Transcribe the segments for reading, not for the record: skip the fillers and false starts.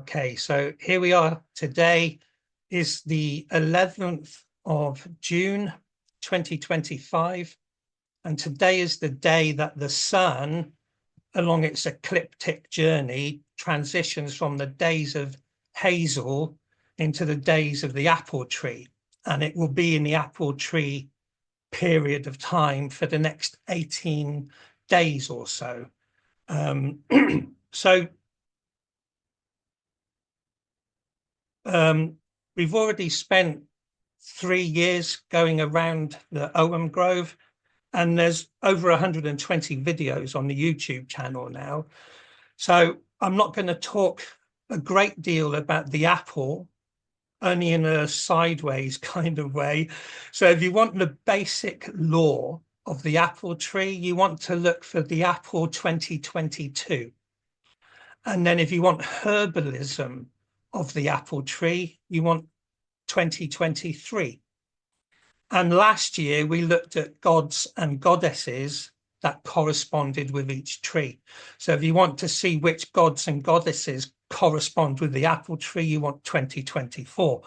Okay, so here we are. Today is the 11th of June, 2025. And today is the day that the sun, along its ecliptic journey, transitions from the days of hazel into the days of the apple tree. And it will be in the apple tree period of time for the next 18 days or so. We've already spent 3 years going around the Ogham Grove, and there's over 120 videos on the YouTube channel now. So I'm not going to talk a great deal about the apple, only in a sideways kind of way. So if you want the basic lore of the apple tree, you want to look for the apple 2022. And then if you want herbalism of the apple tree, you want 2023. And last year we looked at gods and goddesses that corresponded with each tree. So if you want to see which gods and goddesses correspond with the apple tree, you want 2024.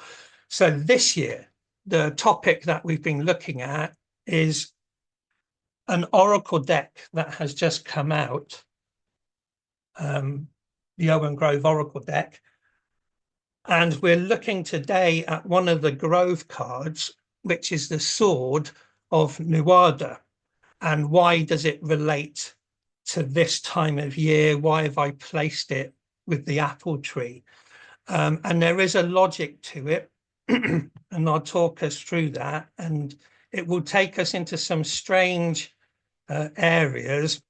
So this year, the topic that we've been looking at is an oracle deck that has just come out, the Ogham Grove Oracle deck. And we're looking today at one of the Grove cards, which is the Sword of Nuada. And why does it relate to this time of year? Why have I placed it with the apple tree? And there is a logic to it, and I'll talk us through that. And it will take us into some strange areas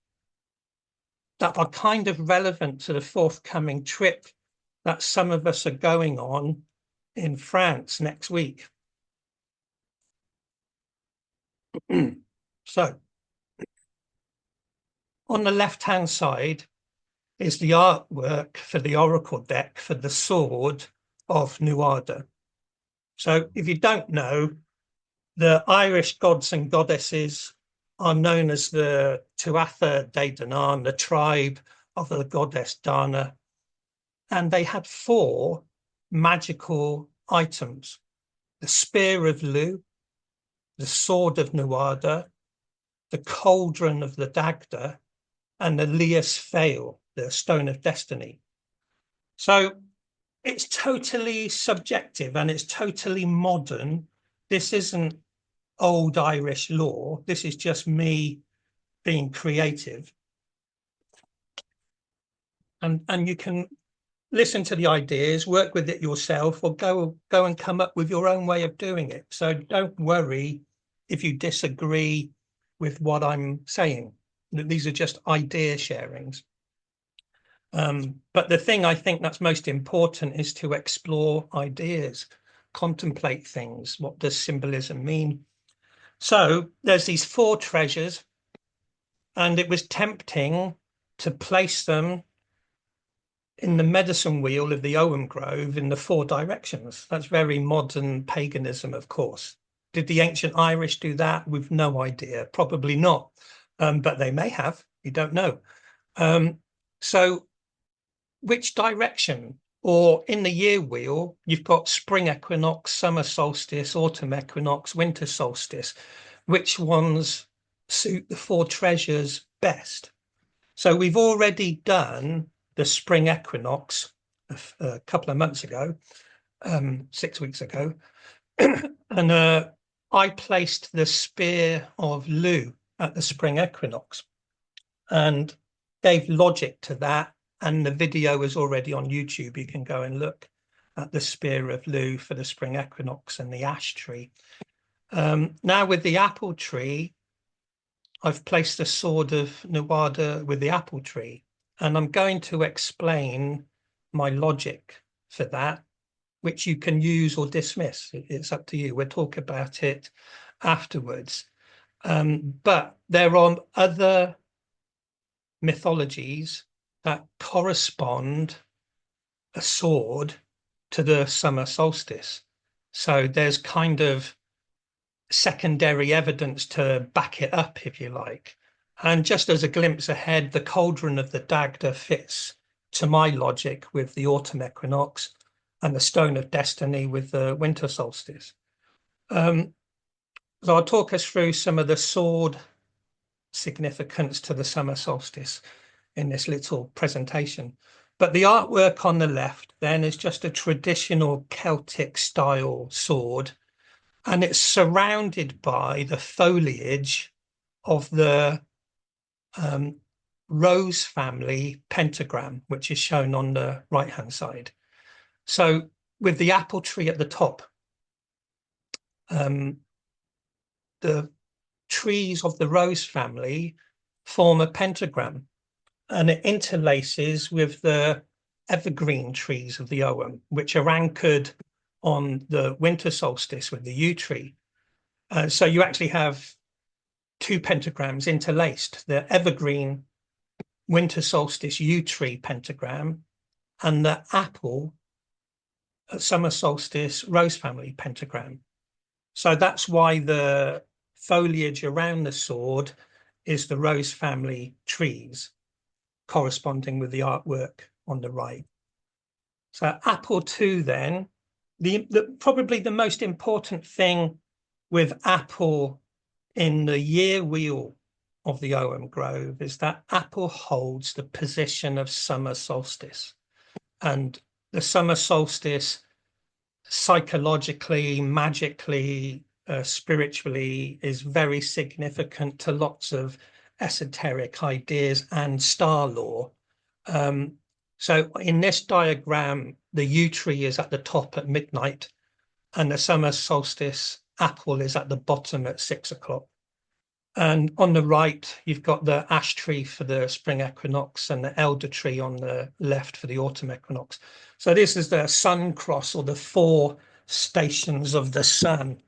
that are kind of relevant to the forthcoming trip that some of us are going on in France next week. So, on the left-hand side is the artwork for the oracle deck for the Sword of Nuada. So, if you don't know, the Irish gods and goddesses are known as the Tuatha De Danann, the tribe of the goddess Dana. And they had 4 magical items: the Spear of Lu, the Sword of Nuada, the Cauldron of the Dagda, and the Lias Fail, the Stone of Destiny. So it's totally subjective and it's totally modern. This isn't old Irish lore. This is just me being creative. And you can listen to the ideas, work with it yourself, or go and come up with your own way of doing it. So don't worry if you disagree with what I'm saying. These are just idea sharings. But the thing I think that's most important is to explore ideas, contemplate things. What does symbolism mean? So there's these 4 treasures, and it was tempting to place them in the medicine wheel of the Ogham Grove in the 4 directions. That's very modern paganism, of course. Did the ancient Irish do that? We've no idea. Probably not. But they may have. You don't know. So which direction? Or in the year wheel, you've got spring equinox, summer solstice, autumn equinox, winter solstice. Which ones suit the 4 treasures best? So we've already done the spring equinox a couple of months ago, 6 weeks ago. And I placed the Spear of Lu at the spring equinox and gave logic to that. And the video is already on YouTube. You can go and look at the Spear of Lu for the spring equinox and the ash tree. Now with the apple tree, I've placed the Sword of Nuada with the apple tree. And I'm going to explain my logic for that, which you can use or dismiss. It's up to you. We'll talk about it afterwards. But there are other mythologies that correspond a sword to the summer solstice. So there's kind of secondary evidence to back it up, if you like. And just as a glimpse ahead, the Cauldron of the Dagda fits to my logic with the autumn equinox, and the stone of destiny with the winter solstice. So I'll talk us through some of the sword significance to the summer solstice in this little presentation. But the artwork on the left then is just a traditional Celtic style sword, and it's surrounded by the foliage of the rose family pentagram, which is shown on the right hand side. So with the apple tree at the top, the trees of the rose family form a pentagram, and it interlaces with the evergreen trees of the Ogham, which are anchored on the winter solstice with the yew tree. So you actually have two pentagrams interlaced, the evergreen winter solstice yew tree pentagram and the apple summer solstice rose family pentagram. So that's why the foliage around the sword is the rose family trees, corresponding with the artwork on the right. So apple 2 then, probably the most important thing with apple in the year wheel of the Ogham Grove is that apple holds the position of summer solstice. And the summer solstice psychologically, magically, spiritually is very significant to lots of esoteric ideas and star lore. So in this diagram, the yew tree is at the top at midnight, and the summer solstice apple is at the bottom at 6 o'clock. And on the right, you've got the ash tree for the spring equinox and the elder tree on the left for the autumn equinox. So this is the sun cross, or the 4 stations of the sun.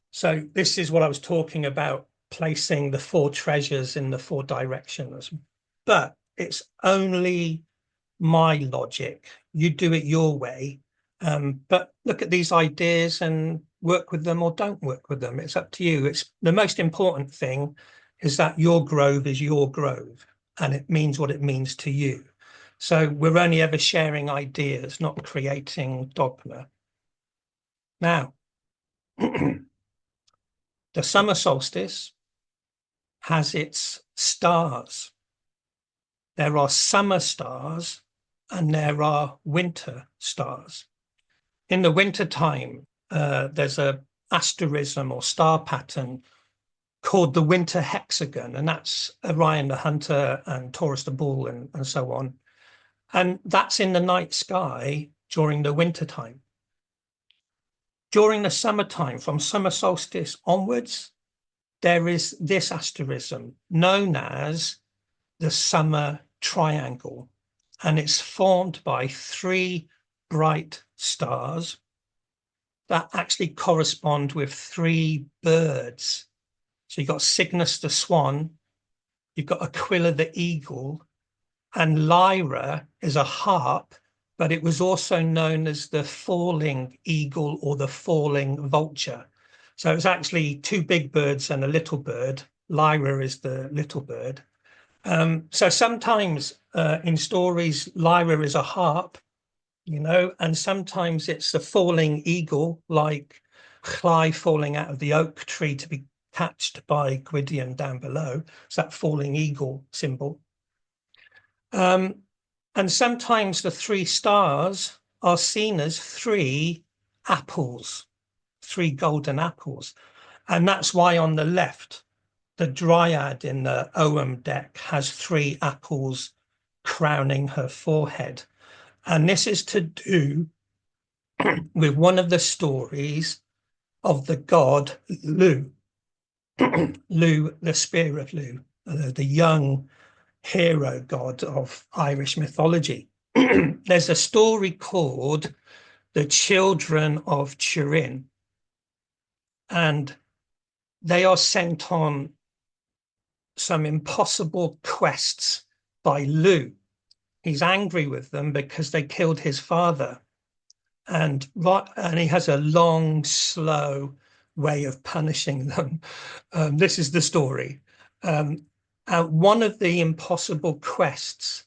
So this is what I was talking about, placing the 4 treasures in the 4 directions. But it's only my logic. You do it your way. But look at these ideas and work with them or don't work with them. It's up to you. It's the most important thing is that your grove is your grove and it means what it means to you. So we're only ever sharing ideas, not creating dogma. Now, the summer solstice has its stars. There are summer stars and there are winter stars. In the winter time, there's a asterism or star pattern called the winter hexagon, and that's Orion the Hunter and Taurus the Bull and so on. And that's in the night sky during the winter time. During the summertime, from summer solstice onwards, there is this asterism known as the summer triangle, and it's formed by 3 bright stars that actually correspond with 3 birds. So you've got Cygnus the swan, you've got Aquila the eagle, and Lyra is a harp, but it was also known as the falling eagle or the falling vulture. So it's actually 2 big birds and a little bird. Lyra is the little bird. So sometimes in stories, Lyra is a harp, you know, and sometimes it's the falling eagle, like Chly falling out of the oak tree to be catched by Gwydion down below. It's that falling eagle symbol. And sometimes the 3 stars are seen as 3 apples, 3 golden apples. And that's why on the left, the dryad in the Ogham deck has 3 apples crowning her forehead. And this is to do with one of the stories of the god Lugh, Lugh, the spear of Lugh, the young hero god of Irish mythology. There's a story called The Children of Turin, and they are sent on some impossible quests by Lugh. He's angry with them because they killed his father, and he has a long, slow way of punishing them. This is the story. One of the impossible quests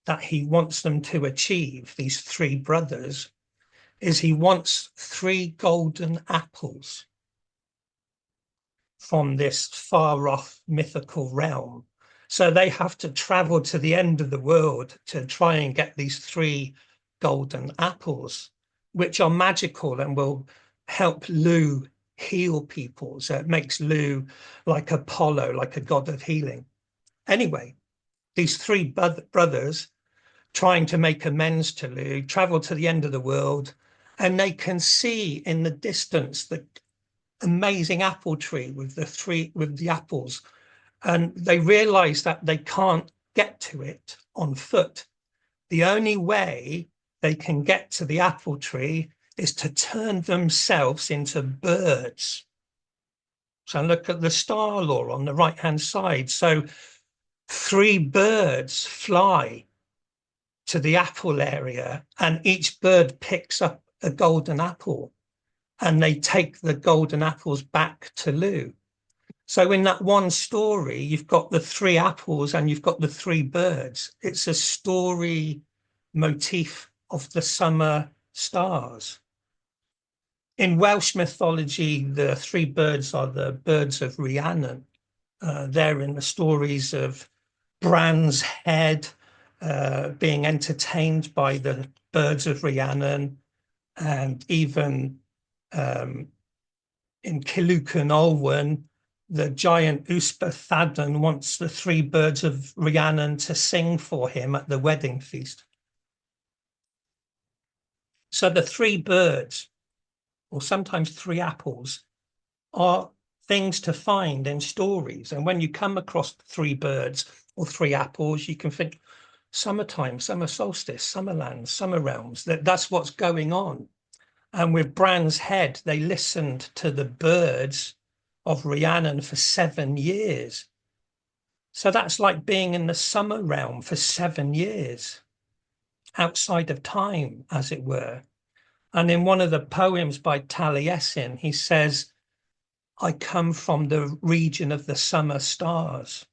that he wants them to achieve, these three brothers, is he wants 3 golden apples from this far off mythical realm. So they have to travel to the end of the world to try and get these 3 golden apples, which are magical and will help Lu heal people. So it makes Lu like Apollo, like a god of healing. Anyway, these 3 brothers trying to make amends to Lu travel to the end of the world, and they can see in the distance the amazing apple tree with the apples, and they realize that they can't get to it on foot. The only way they can get to the apple tree is to turn themselves into birds. So look at the star law on the right hand side. So 3 birds fly to the apple area, and each bird picks up a golden apple, and they take the golden apples back to Lu. So in that one story, you've got the 3 apples and you've got the 3 birds. It's a story motif of the summer stars. In Welsh mythology, the 3 birds are the birds of Rhiannon. They're in the stories of Bran's head being entertained by the birds of Rhiannon, and even in Cilwch Olwen, the giant Ysbyddaden wants the 3 birds of Rhiannon to sing for him at the wedding feast. So the 3 birds, or sometimes 3 apples, are things to find in stories. And when you come across 3 birds or 3 apples, you can think summertime, summer solstice, summer lands, summer realms. That's what's going on. And with Bran's head, they listened to the birds of Rhiannon for 7 years. So that's like being in the summer realm for 7 years, outside of time, as it were. And in one of the poems by Taliesin, he says, I come from the region of the summer stars.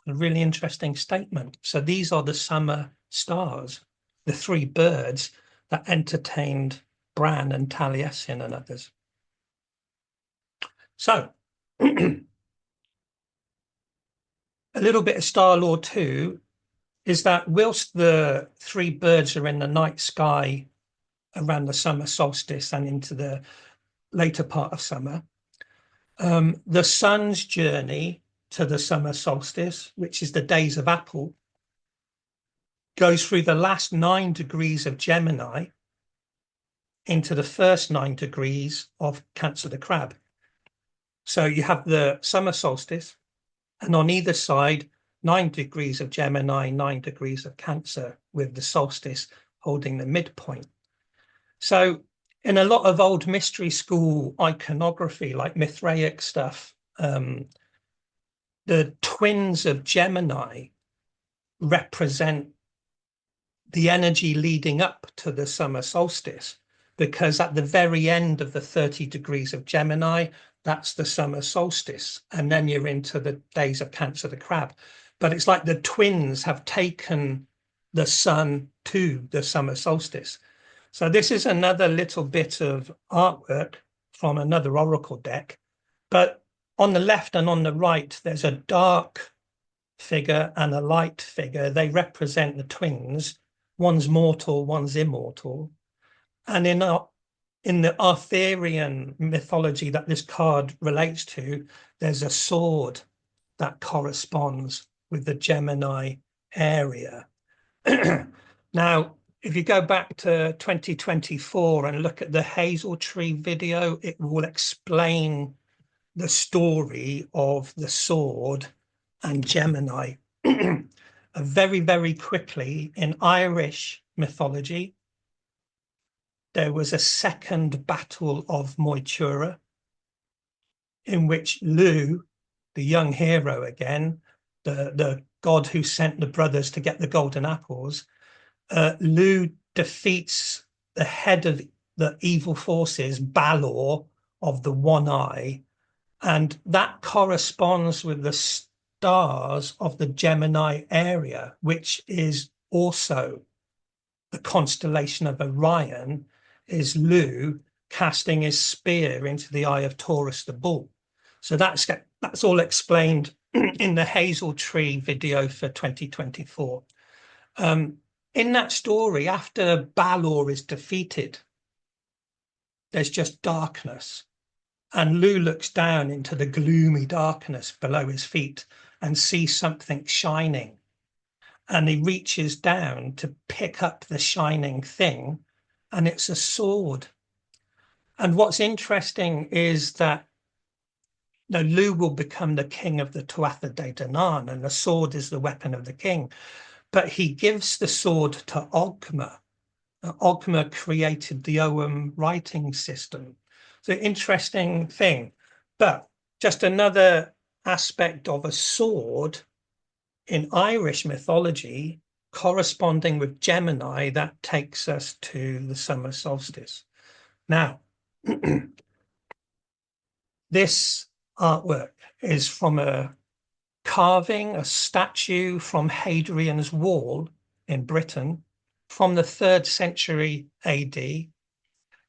A really interesting statement. So these are the summer stars, the 3 birds that entertained Bran and Taliesin and others. So a little bit of star lore too is that whilst the 3 birds are in the night sky around the summer solstice and into the later part of summer, the sun's journey to the summer solstice, which is the days of apple, goes through the last 9 degrees of Gemini into the first 9 degrees of Cancer the Crab. So you have the summer solstice, and on either side, 9 degrees of Gemini, 9 degrees of Cancer, with the solstice holding the midpoint. So in a lot of old mystery school iconography, like Mithraic stuff, the twins of Gemini represent the energy leading up to the summer solstice, because at the very end of the 30 degrees of Gemini, that's the summer solstice. And then you're into the days of Cancer the Crab. But it's like the twins have taken the sun to the summer solstice. So this is another little bit of artwork from another oracle deck. But on the left and on the right, there's a dark figure and a light figure. They represent the twins. One's mortal, one's immortal. And in the Arthurian mythology that this card relates to, there's a sword that corresponds with the Gemini area. Now, if you go back to 2024 and look at the Hazel Tree video, it will explain the story of the sword and Gemini. Very, very quickly, in Irish mythology, there was a second battle of Moytura, in which Lu, the young hero again, the god who sent the brothers to get the golden apples, Lu defeats the head of the evil forces, Balor, of the one eye, and that corresponds with the stars of the Gemini area, which is also the constellation of Orion, is Lu casting his spear into the eye of Taurus the bull. So that's all explained in the Hazel Tree video for 2024. In that story, after Balor is defeated, there's just darkness. And Lu looks down into the gloomy darkness below his feet and sees something shining. And he reaches down to pick up the shining thing, and it's a sword. And what's interesting is that Lu will become the king of the Tuatha De Danann, and the sword is the weapon of the king. But he gives the sword to Ogma. Ogma created the Ogham writing system. So interesting thing. But just another aspect of a sword in Irish mythology, corresponding with Gemini, that takes us to the summer solstice. Now, this artwork is from a carving, a statue from Hadrian's Wall in Britain from the 3rd century AD.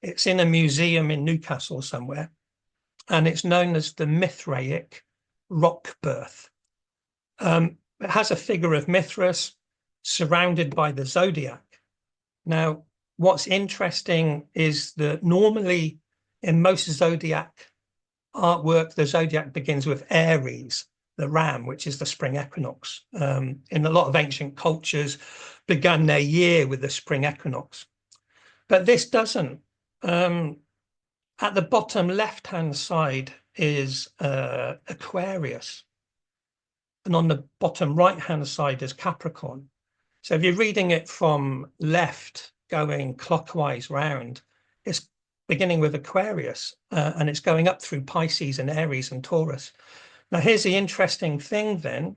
It's in a museum in Newcastle somewhere, and it's known as the Mithraic rock birth. It has a figure of Mithras surrounded by the zodiac. Now, what's interesting is that normally in most zodiac artwork, the zodiac begins with Aries, the ram, which is the spring equinox. In a lot of ancient cultures, began their year with the spring equinox. But this doesn't. At the bottom left-hand side is Aquarius. And on the bottom right-hand side is Capricorn. So if you're reading it from left, going clockwise round, it's beginning with Aquarius, and it's going up through Pisces and Aries and Taurus. Now, here's the interesting thing then,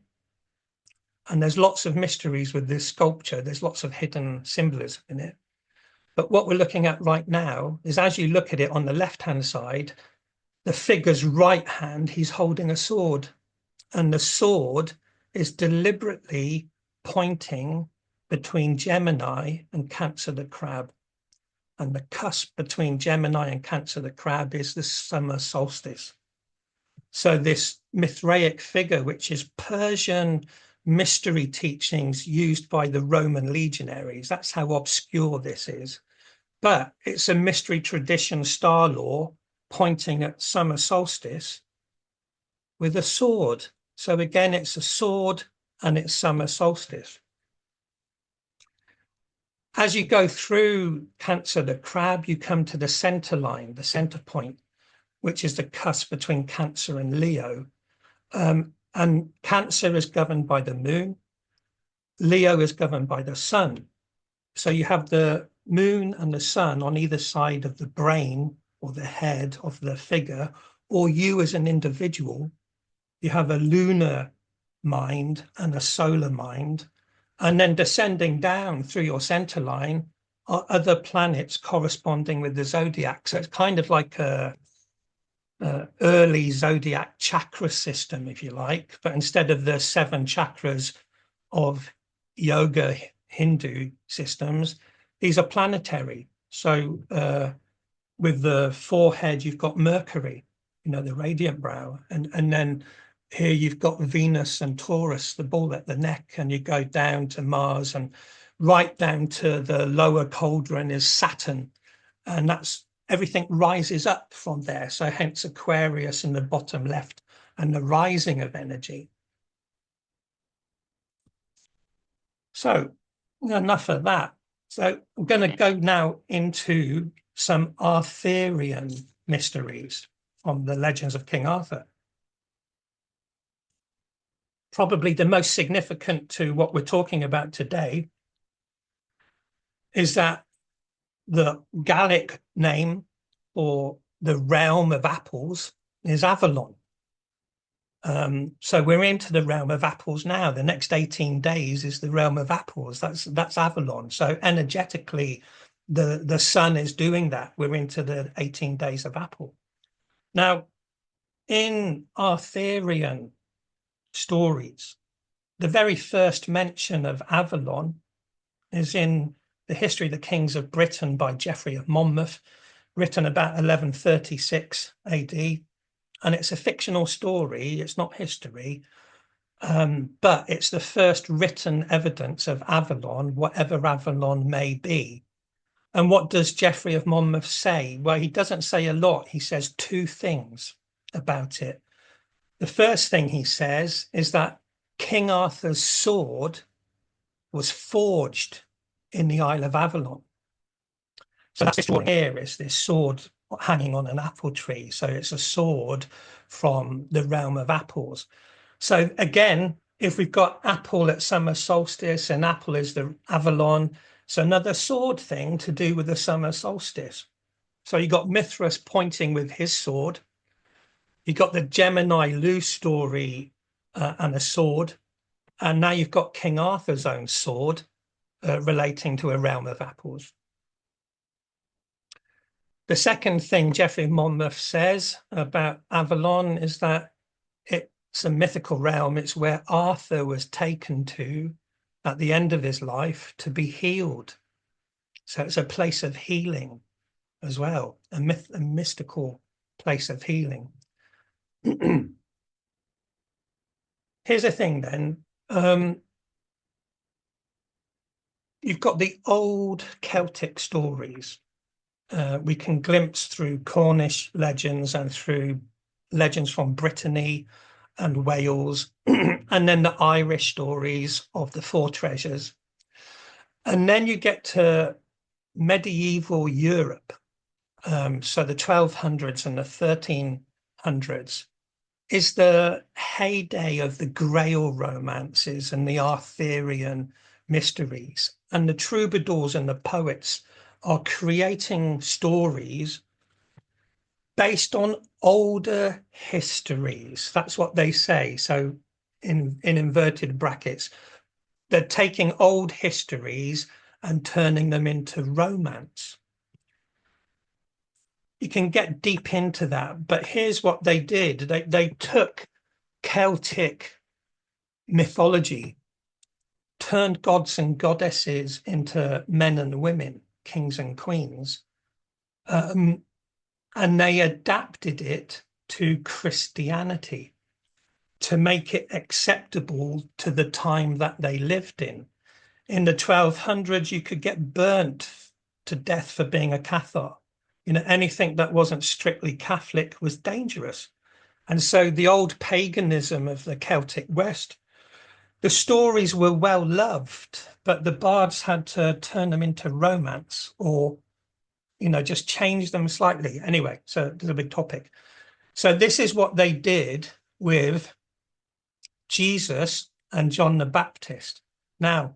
and there's lots of mysteries with this sculpture. There's lots of hidden symbolism in it. But what we're looking at right now is, as you look at it on the left-hand side, the figure's right hand, he's holding a sword. And the sword is deliberately pointing between Gemini and Cancer the Crab. And the cusp between Gemini and Cancer the Crab is the summer solstice. So this Mithraic figure, which is Persian mystery teachings used by the Roman legionaries, that's how obscure this is. But it's a mystery tradition star law pointing at summer solstice with a sword. So again, it's a sword and it's summer solstice. As you go through Cancer the Crab, you come to the center line, the center point, which is the cusp between Cancer and Leo. And Cancer is governed by the moon. Leo is governed by the sun. So you have the moon and the sun on either side of the brain or the head of the figure, or you as an individual. You have a lunar mind and a solar mind, and then descending down through your center line are other planets corresponding with the zodiac. So it's kind of like a early zodiac chakra system, if you like, but instead of the 7 chakras of yoga Hindu systems, these are planetary. So with the forehead, you've got Mercury, the radiant brow, and then here you've got Venus and Taurus, the bull at the neck, and you go down to Mars, and right down to the lower cauldron is Saturn, and that's everything rises up from there. So hence Aquarius in the bottom left and the rising of energy. So enough of that. So I'm going to go now into some Arthurian mysteries from the legends of King Arthur. Probably the most significant to what we're talking about today is that the Gallic name for the realm of apples is Avalon. So we're into the realm of apples now. The next 18 days is the realm of apples. That's Avalon. So energetically, the sun is doing that. We're into the 18 days of apple. Now, in Arthurian stories. The very first mention of Avalon is in the History of the Kings of Britain by Geoffrey of Monmouth, written about 1136 AD. And it's a fictional story, it's not history, but it's the first written evidence of Avalon, whatever Avalon may be. And what does Geoffrey of Monmouth say? Well, he doesn't say a lot. He says two things about it. The first thing he says is that King Arthur's sword was forged in the Isle of Avalon. So that's this one here is this sword hanging on an apple tree. So it's a sword from the realm of apples. So again, if we've got apple at summer solstice and apple is the Avalon, it's another sword thing to do with the summer solstice. So you got Mithras pointing with his sword. You got the Gemini Lu story and a sword. And now you've got King Arthur's own sword relating to a realm of apples. The second thing Geoffrey of Monmouth says about Avalon is that it's a mythical realm. It's where Arthur was taken to at the end of his life to be healed. So it's a place of healing as well, a mystical place of healing. Here's the thing then. You've got the old Celtic stories. We can glimpse through Cornish legends and through legends from Brittany and Wales, and then the Irish stories of the four treasures. And then you get to medieval Europe. So the 1200s and the 1300s is the heyday of the Grail romances and the Arthurian mysteries. And the troubadours and the poets are creating stories based on older histories. That's what they say. So in inverted brackets, they're taking old histories and turning them into romance. You can get deep into that, but here's what they did. They took Celtic mythology, turned gods and goddesses into men and women, kings and queens, and they adapted it to Christianity to make it acceptable to the time that they lived in. In the 1200s, you could get burnt to death for being a Cathar. You know, anything that wasn't strictly Catholic was dangerous. And so the old paganism of the Celtic West, the stories were well loved, but the bards had to turn them into romance or, you know, just change them slightly. Anyway, so there's a big topic. So this is what they did with Jesus and John the Baptist. Now,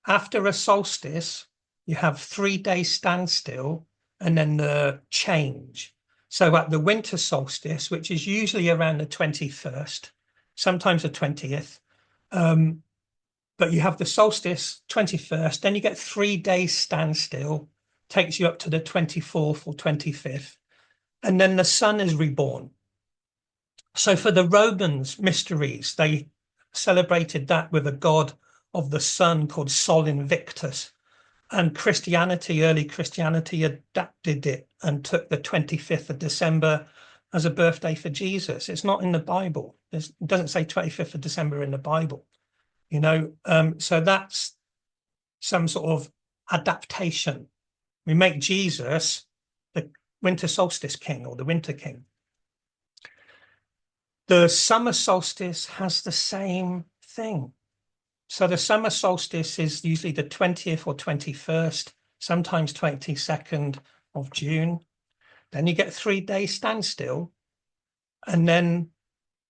after a solstice, you have 3 days standstill and then the change. So at the winter solstice, which is usually around the 21st, sometimes the 20th, but you have the solstice 21st, then you get 3 days standstill, takes you up to the 24th or 25th, and then the sun is reborn. So for the Romans mysteries, they celebrated that with a god of the sun called Sol Invictus. And Christianity, early Christianity, adapted it and took the 25th of December as a birthday for Jesus. It's not in the Bible. It doesn't say 25th of December in the Bible, you know. So that's some sort of adaptation. We make Jesus the winter solstice king or the winter king. The summer solstice has the same thing. So the summer solstice is usually the 20th or 21st, sometimes 22nd of June. Then you get 3 days standstill and then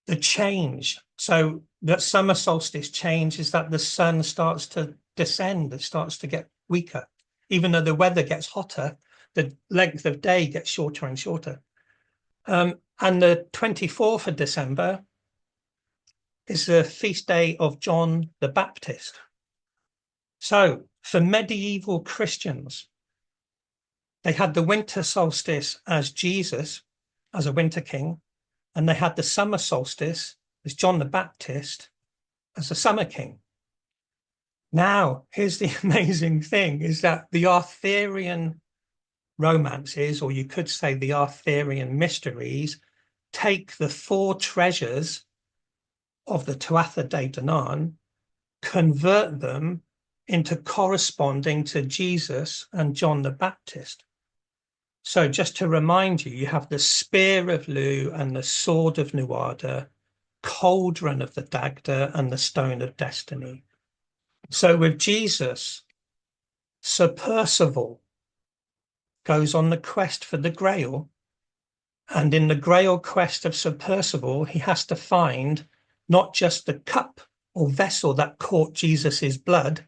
the change. So that summer solstice change is that the sun starts to descend, it starts to get weaker. Even though the weather gets hotter, the length of day gets shorter and shorter. And the 24th of December is the feast day of John the Baptist. So for medieval Christians, they had the winter solstice as Jesus, as a winter king, and they had the summer solstice, as John the Baptist as a summer king. Now, here's the amazing thing, is that the Arthurian romances, or you could say the Arthurian mysteries, take the four treasures of the Tuatha De Danann, convert them into corresponding to Jesus and John the Baptist. So just to remind you, you have the Spear of Lu and the Sword of Nuada, Cauldron of the Dagda and the Stone of Destiny. So with Jesus, Sir Percival goes on the quest for the Grail, and in the Grail quest of Sir Percival, he has to find not just the cup or vessel that caught Jesus's blood,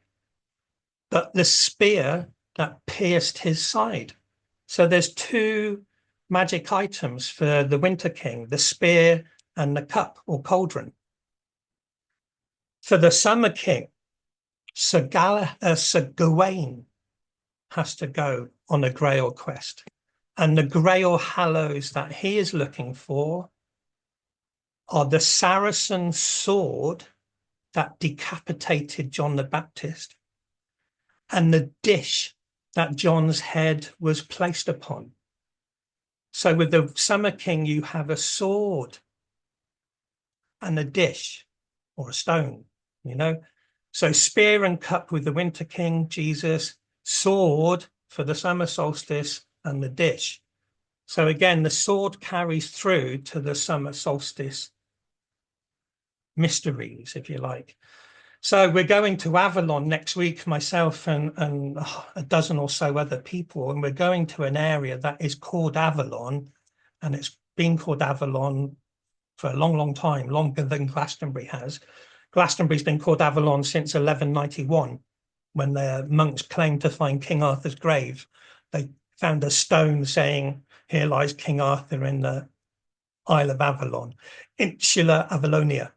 but the spear that pierced his side. So there's two magic items for the Winter King, the spear and the cup or cauldron. For the Summer King, Sir Gawain has to go on a Grail quest. And the Grail hallows that he is looking for are the Saracen sword that decapitated John the Baptist and the dish that John's head was placed upon. So with the Summer King, you have a sword and a dish or a stone, you know. So spear and cup with the Winter King, Jesus, sword for the Summer Solstice, and the dish. So again, the sword carries through to the Summer Solstice mysteries, if you like. So we're going to Avalon next week, myself and a dozen or so other people, and we're going to an area that is called Avalon, and it's been called Avalon for a long, long time, longer than Glastonbury has. Glastonbury's been called Avalon since 1191, when the monks claimed to find King Arthur's grave. They found a stone saying, "Here lies King Arthur in the Isle of Avalon," Insula Avalonia.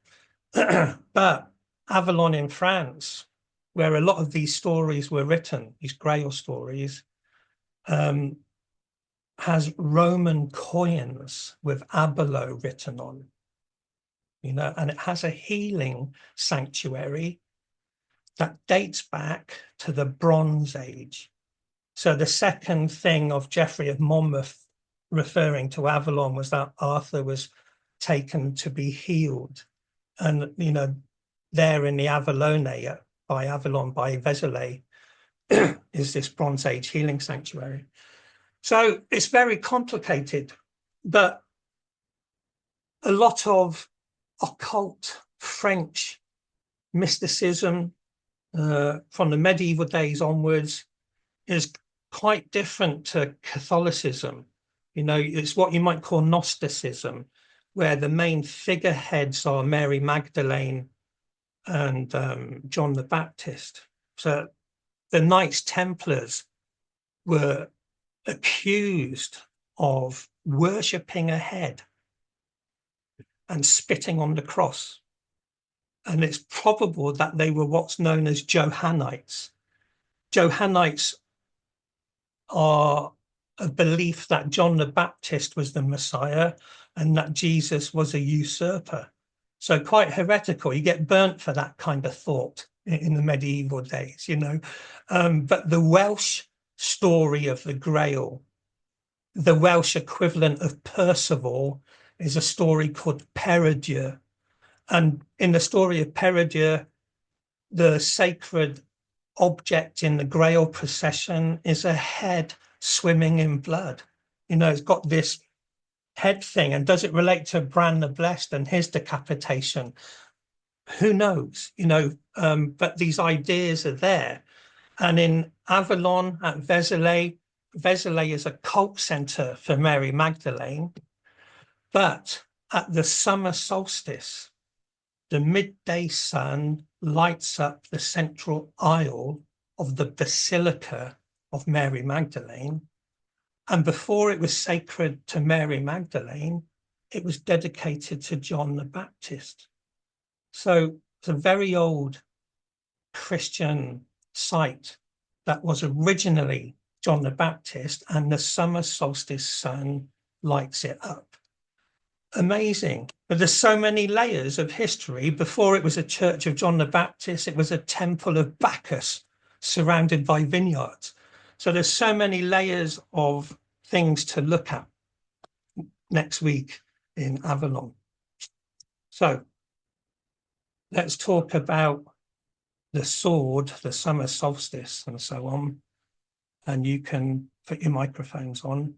But Avalon in France, where a lot of these stories were written, these Grail stories, has Roman coins with Abelo written on, you know, and it has a healing sanctuary that dates back to the Bronze Age. So the second thing of Geoffrey of Monmouth referring to Avalon was that Arthur was taken to be healed. And, you know, there in the Avalonia, by Avalon, by Vézelay, is this Bronze Age healing sanctuary. So it's very complicated, but a lot of occult French mysticism from the medieval days onwards is quite different to Catholicism. You know, it's what you might call Gnosticism, where the main figureheads are Mary Magdalene and John the Baptist. So the Knights Templars were accused of worshipping a head and spitting on the cross. And it's probable that they were what's known as Johannites. Johannites are a belief that John the Baptist was the Messiah and that Jesus was a usurper. So quite heretical. You get burnt for that kind of thought in the medieval days, you know. But the Welsh story of the Grail, the Welsh equivalent of Percival, is a story called Peredur. And in the story of Peredur, the sacred object in the Grail procession is a head swimming in blood. You know, it's got this head thing. And does it relate to Bran the Blessed and his decapitation? Who knows, you know, but these ideas are there. And in Avalon at Vézelay, Vézelay is a cult center for Mary Magdalene. But at the summer solstice, the midday sun lights up the central aisle of the Basilica of Mary Magdalene. And before it was sacred to Mary Magdalene, it was dedicated to John the Baptist. So it's a very old Christian site that was originally John the Baptist, and the summer solstice sun lights it up. amazing. But there's so many layers of history. Before it was a church of John the Baptist, it was a temple of Bacchus surrounded by vineyards. So there's so many layers of things to look at next week in Avalon. So let's talk about the sword, the summer solstice, and so on. And you can put your microphones on.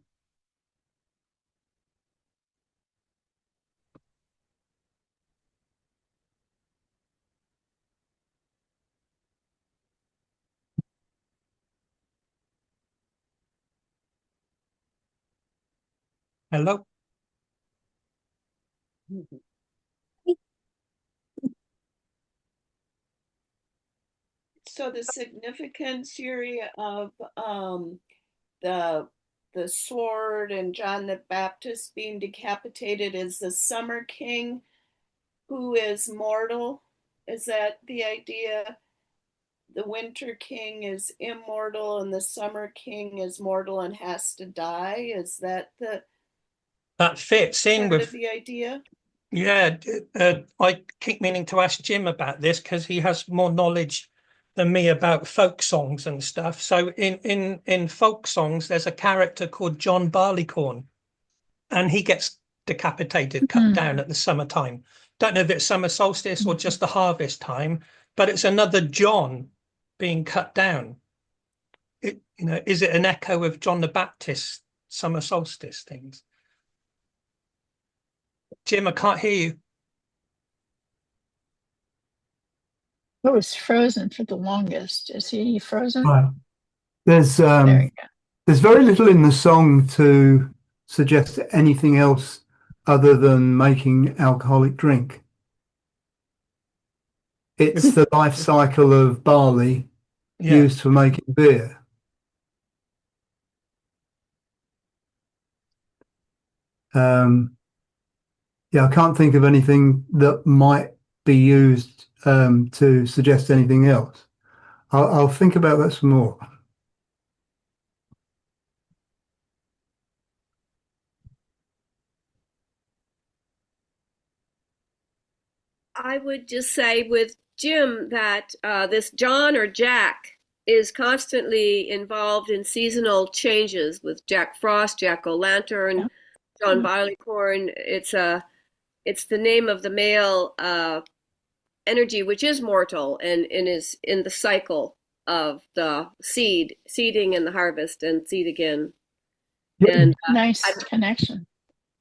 Hello. So the significance, Yuri, of the sword and John the Baptist being decapitated is the Summer King who is mortal. Is that the idea? The Winter King is immortal and the Summer King is mortal and has to die. Is that That fits in part with of the idea? Yeah, I keep meaning to ask Jim about this because he has more knowledge than me about folk songs and stuff. So in folk songs, there's a character called John Barleycorn, and he gets decapitated, cut down at the summertime. Don't know if it's summer solstice or just the harvest time, but it's another John being cut down. Is it an echo of John the Baptist summer solstice things? Jim, I can't hear you. It was frozen for the longest. Is he frozen? Right. There's There you go. there's very little in the song to suggest anything else other than making alcoholic drink. It's the life cycle of barley Yeah. used for making beer. Yeah, I can't think of anything that might be used to suggest anything else. I'll think about that some more. I would just say with Jim that this John or Jack is constantly involved in seasonal changes with Jack Frost, Jack O'Lantern, John Barleycorn. It's the name of the male energy, which is mortal and is in the cycle of the seeding and the harvest and seed again. And Nice connection.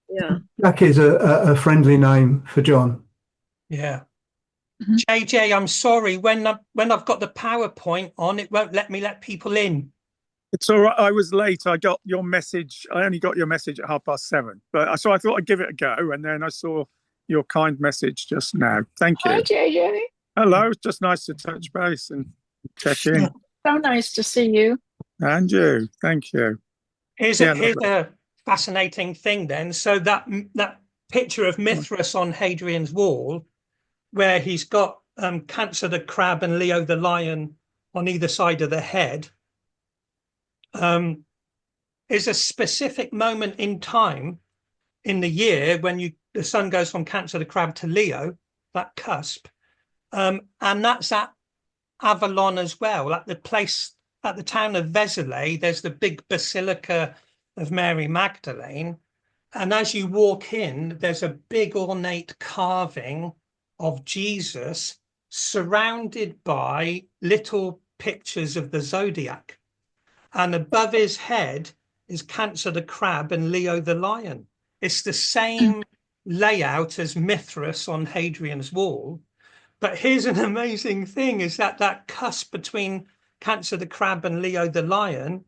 yeah. Jack is a friendly name for John. Yeah. JJ, I'm sorry. When I've got the PowerPoint on, it won't let people in. It's all right. I was late. I got your message. I only got your message at 7:30, but so I thought I'd give it a go. And then I saw your kind message just now. Thank you. Hi, JJ. Hello. It's just nice to touch base and check in. So nice to see you. And you. Thank you. Here's a fascinating thing then. So that picture of Mithras on Hadrian's wall, where he's got Cancer the crab and Leo the lion on either side of the head, is a specific moment in time in the year when the sun goes from Cancer the crab to Leo, that cusp, and that's at Avalon as well. At the town of Vézelay, there's the big Basilica of Mary Magdalene, and as you walk in, there's a big ornate carving of Jesus surrounded by little pictures of the zodiac, and above his head is Cancer the crab and Leo the lion. It's the same layout as Mithras on Hadrian's wall, but here's an amazing thing: is that cusp between Cancer the crab and Leo the lion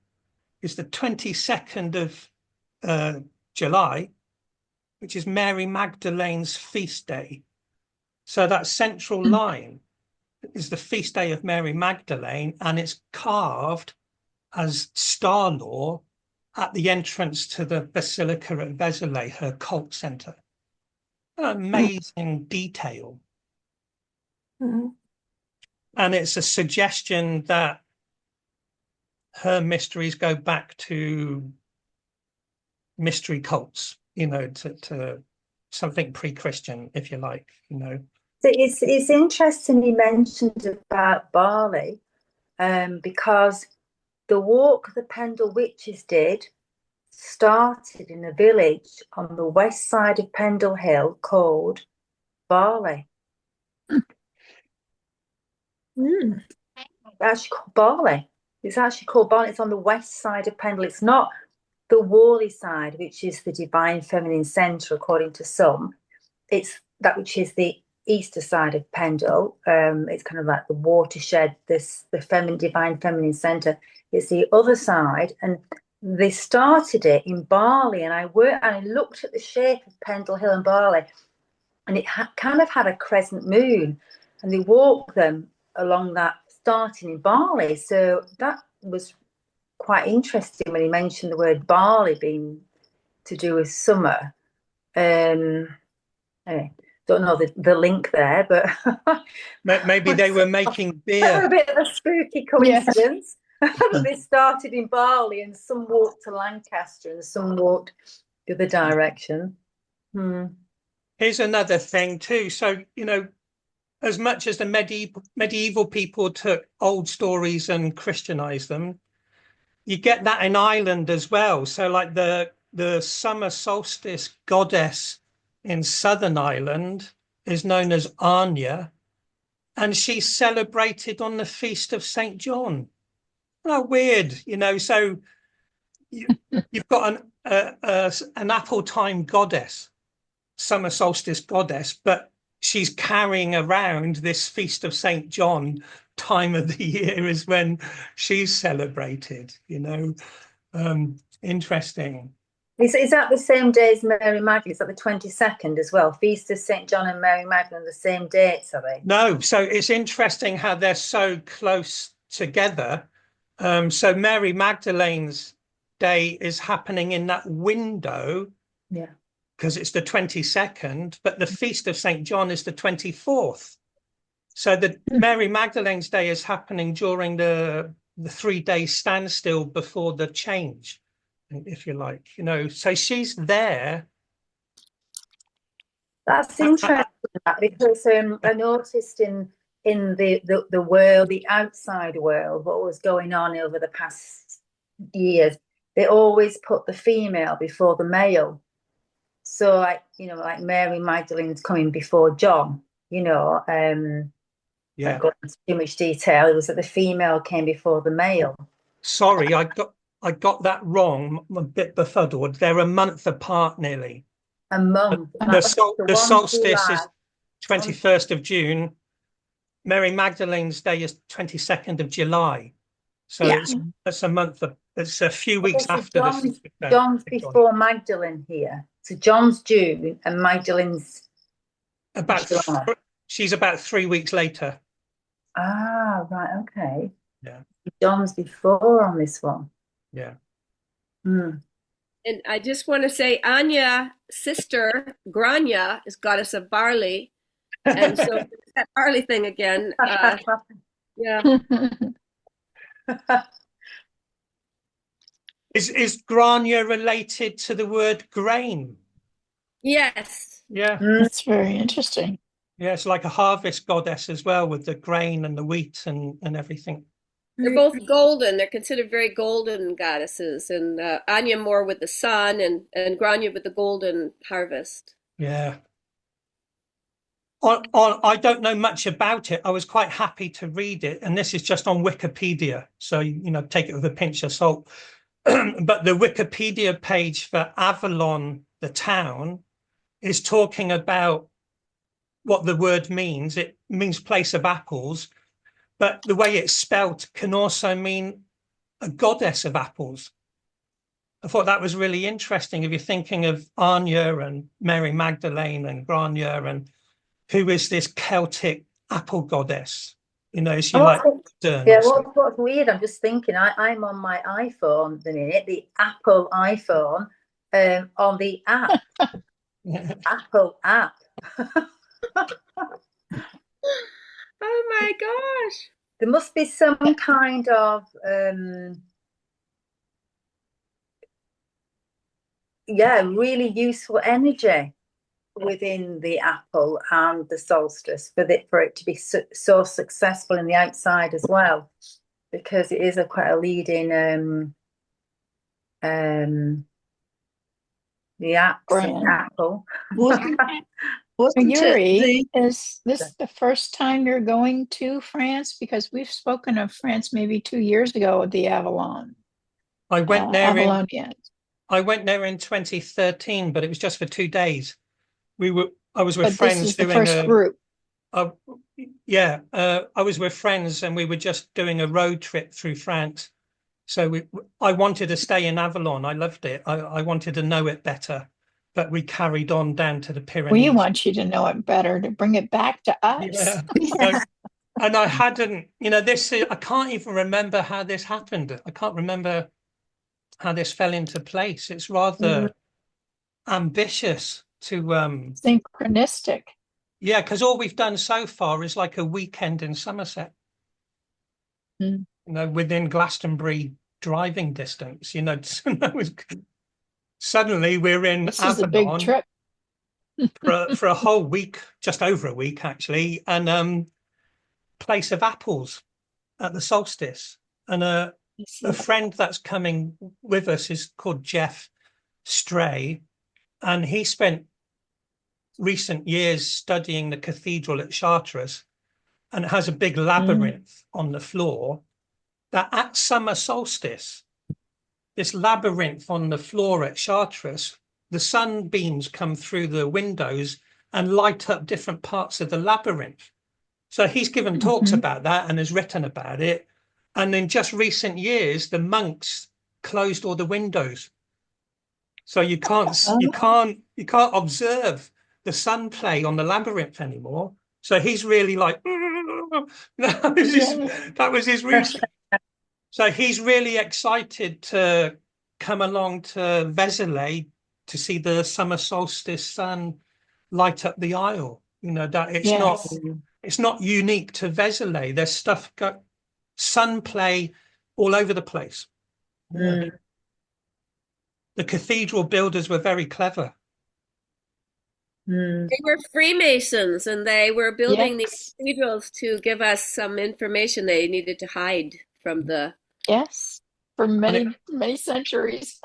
is the 22nd of July, which is Mary Magdalene's feast day. So that central line is the feast day of Mary Magdalene, and it's carved as star-law at the entrance to the Basilica at Vézelay, her cult center. Amazing detail. And it's a suggestion that her mysteries go back to mystery cults, to something pre-Christian, if you like, So it's interesting you mentioned about barley, because the walk the Pendle Witches did started in a village on the west side of Pendle Hill called Barley. Mm. Actually called Barley. It's actually called Barley. It's on the west side of Pendle. It's not the Worley side, which is the divine feminine centre, according to some. It's that which is the easter side of Pendle. It's kind of like the watershed, the divine feminine centre. It's the other side, and they started it in Barley. And I looked at the shape of Pendle Hill and Barley, and it kind of had a crescent moon, and they walked them along that, starting in Barley. So that was quite interesting when he mentioned the word barley being to do with summer. Anyway, don't know the link there, but maybe they were making beer. A bit of a spooky coincidence. They started in Barley, and some walked to Lancaster and some walked the other direction. Here's another thing too. So, as much as the medieval people took old stories and Christianized them, you get that in Ireland as well. So like the Summer Solstice goddess in Southern Ireland is known as Anya, and she's celebrated on the feast of St. John. Oh, weird, so you've got an apple time goddess, Summer Solstice goddess, but she's carrying around this feast of St. John. Time of the year is when she's celebrated, interesting. Is that the same day as Mary Magdalene? Is that the 22nd as well? Feast of St. John and Mary Magdalene are the same dates, are they? No, so it's interesting how they're so close together. So Mary Magdalene's day is happening in that window, because it's the 22nd, but the Feast of St. John is the 24th. So the Mary Magdalene's day is happening during the 3-day standstill before the change, if you like, so she's there. That's interesting, because I noticed in the world, the outside world, what was going on over the past years, they always put the female before the male. So like Mary Magdalene's coming before John, not going into too much detail. It was that the female came before the male. Sorry, I got that wrong. I'm a bit befuddled. They're a month apart nearly. A month. The solstice is 21st of June. Mary Magdalene's day is 22nd of July. So it's a month. It's a few weeks after John's before Magdalene here. So John's June and Magdalene's July. She's about 3 weeks later. Ah, right, okay. Yeah. John's before on this one. Yeah. Mm. And I just want to say, Anya's sister, Grania, is goddess of barley. And so that barley thing again. Is Grania related to the word grain? Yes. Yeah. That's very interesting. Yeah, it's like a harvest goddess as well, with the grain and the wheat and everything. They're both golden. They're considered very golden goddesses. And Anya more with the sun and Grania with the golden harvest. Yeah. I don't know much about it. I was quite happy to read it. And this is just on Wikipedia. So, take it with a pinch of salt. But the Wikipedia page for Avalon, the town, is talking about what the word means. It means place of apples, but the way it's spelt can also mean a goddess of apples. I thought that was really interesting. If you're thinking of Anya and Mary Magdalene and Grania, and who is this Celtic apple goddess? Is she like what's weird, I'm just thinking, I'm on my iPhone the minute, the Apple iPhone, on the app. Apple app. Oh my gosh. There must be some kind of really useful energy within the apple and the solstice for it to be so successful in the outside as well, because it is quite a leading the axe and the apple. Wasn't Yuri, the is this the first time you're going to France? Because we've spoken of France maybe 2 years ago at the Avalon. I went there Avalonian. I went there in 2013, but it was just for 2 days. I was with But friends this is the doing first group. I was with friends and we were just doing a road trip through France. So I wanted to stay in Avalon. I loved it. I wanted to know it better, but we carried on down to the Pyrenees. We want you to know it better, to bring it back to us. Yeah. So, and I hadn't, I can't even remember how this happened. I can't remember how this fell into place. It's rather ambitious to Synchronistic. yeah, because all we've done so far is like a weekend in Somerset. Within Glastonbury driving distance. Suddenly we're in This Avalon is a big trip. for a whole week, just over a week actually, and place of apples at the solstice. And a friend that's coming with us is called Jeff Stray, and he spent recent years studying the cathedral at Chartres, and it has a big labyrinth on the floor that at summer solstice, this labyrinth on the floor at Chartres, the sunbeams come through the windows and light up different parts of the labyrinth. So he's given talks about that and has written about it. And in just recent years, the monks closed all the windows. So you can't observe the sun play on the labyrinth anymore. So he's really like, that was his reason. So he's really excited to come along to Vézelay to see the summer solstice sun light up the Isle. That it's not unique to Vézelay. There's stuff sun play all over the place. The cathedral builders were very clever. They were Freemasons, and they were building these cathedrals to give us some information they needed to hide from the. Yes, for many centuries.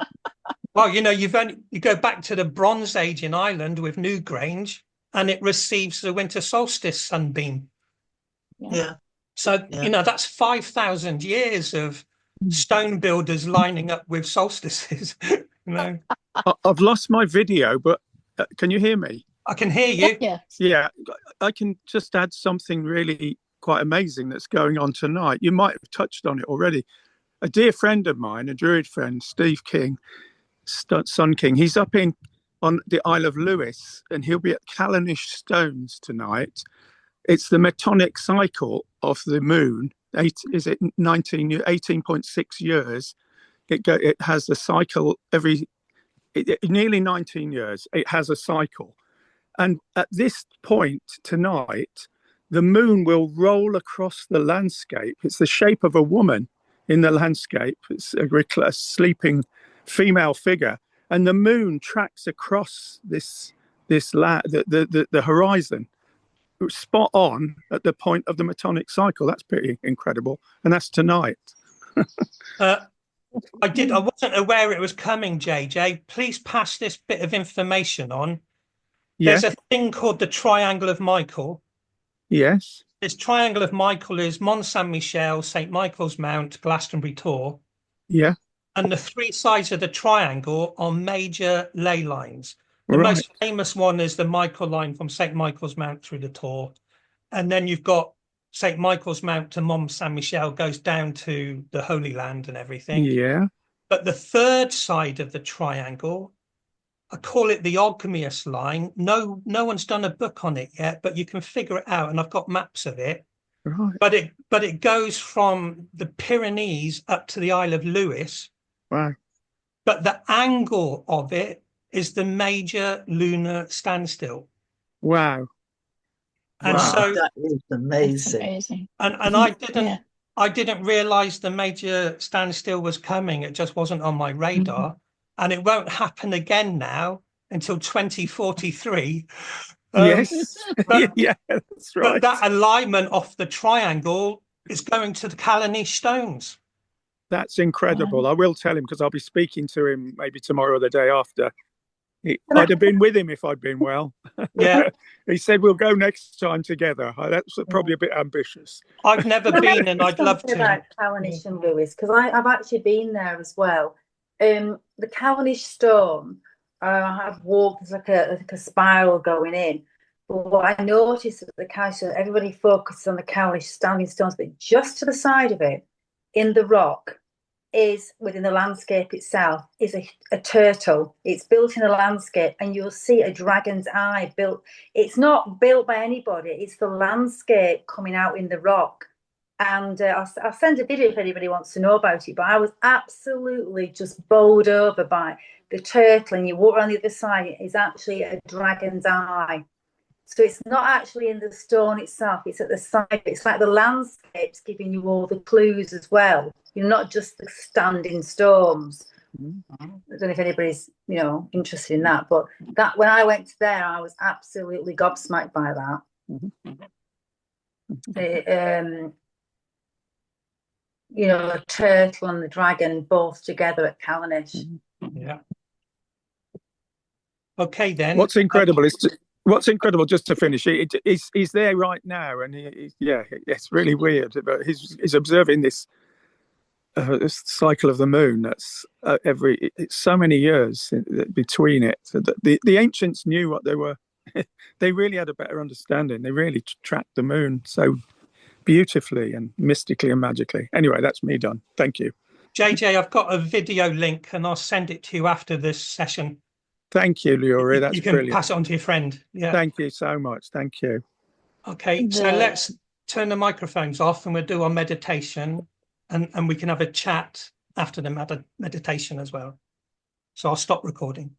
Well, you go back to the Bronze Age in Ireland with Newgrange, and it receives the winter solstice sunbeam. Yeah. So that's 5,000 years of stone builders lining up with solstices. I've lost my video, but can you hear me? I can hear you. Yeah, I can just add something really quite amazing that's going on tonight. You might have touched on it already. A dear friend of mine, a Druid friend, Steve King, Sun King, he's up on the Isle of Lewis, and he'll be at Callanish Stones tonight. It's the metonic cycle of the moon. 18.6 years. It has a cycle nearly 19 years. It has a cycle. And at this point tonight, the moon will roll across the landscape. It's the shape of a woman in the landscape. It's a sleeping female figure. And the moon tracks across the horizon, spot on at the point of the metonic cycle. That's pretty incredible. And that's tonight. I wasn't aware it was coming, JJ. Please pass this bit of information on. There's a thing called the Triangle of Michael. Yes. This Triangle of Michael is Mont Saint-Michel, St. Michael's Mount, Glastonbury Tor. Yeah. And the three sides of the triangle are major ley lines. The most famous one is the Michael line from St. Michael's Mount through the Tor. And then you've got St. Michael's Mount to Mont Saint-Michel, goes down to the Holy Land and everything. Yeah. But the third side of the triangle, I call it the Ogmius line. No one's done a book on it yet, but you can figure it out, and I've got maps of it. Right. But it goes from the Pyrenees up to the Isle of Lewis. Wow. But the angle of it is the major lunar standstill. Wow. And so that is amazing. And I didn't realize the major standstill was coming. It just wasn't on my radar. And it won't happen again now until 2043. Yes. But, Yeah, that's right. but that alignment of the triangle is going to the Kalanish stones. That's incredible. I will tell him, because I'll be speaking to him maybe tomorrow or the day after. I'd have been with him if I'd been well. Yeah. He said we'll go next time together. That's probably a bit ambitious. I've never been, and I'd love Something to. about Callanish and Lewis, because I've actually been there as well. The Callanish stone, I've walked, there's like a spiral going in. But what I noticed at the Callanish, everybody focuses on the Callanish standing stones, but just to the side of it, in the rock, is within the landscape itself, is a turtle. It's built in the landscape, and you'll see a dragon's eye built. It's not built by anybody, it's the landscape coming out in the rock. And I'll send a video if anybody wants to know about it, but I was absolutely just bowled over by the turtle, and you walk around the other side, it is actually a dragon's eye. So it's not actually in the stone itself, it's at the side. It's like the landscape's giving you all the clues as well. You're not just the standing stones. I don't know if anybody's, interested in that, but that when I went there, I was absolutely gobsmacked by that. A turtle and the dragon both together at Callanish. Yeah. Okay, then. What's incredible just to finish, he's there right now, and it's really weird, but he's observing this cycle of the moon. That's it's so many years between it. The ancients knew what they were. They really had a better understanding. They really tracked the moon so beautifully and mystically and magically. Anyway, that's me done. Thank you. JJ, I've got a video link, and I'll send it to you after this session. Thank you, Leora. That's you can brilliant. Pass it on to your friend. Yeah. Thank you so much. Thank you. Okay, so let's turn the microphones off, and we'll do our meditation, and we can have a chat after the meditation as well. So I'll stop recording.